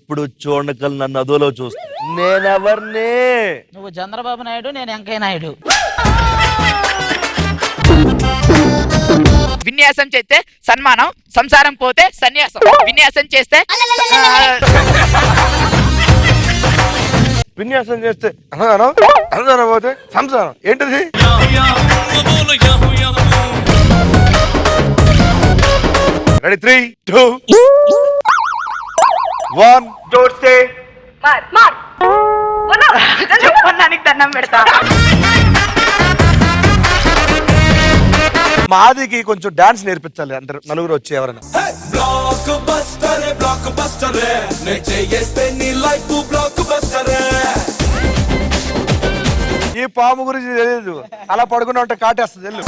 ఎప్పుడు చూడకలు నన్ను అదోలో చూస్తా. నేనెవర్ని? నువ్వు చంద్రబాబు నాయుడు, నేను వెంకయ్య నాయుడు. విన్యాసం చేస్తే సన్మానం, సంసారం పోతే సన్యాసం. విన్యాసం చేస్తే విన్యాసం చేస్తే అన్నదానం, అన్నదానం పోతే సంసారం. ఏంటిది? రెడీ 3, 2, 1. Door stay. చెప్పన్నానికి దండం పెడతా. మా ఆదికి కొంచెం డాన్స్ నేర్పించాలి అందరు నలుగురు వచ్చి ఎవరైనా. ఈ పాము గురించి తెలియదు, అలా పడుకున్నా ఉంటే కాటేస్తుంది. వెళ్ళు.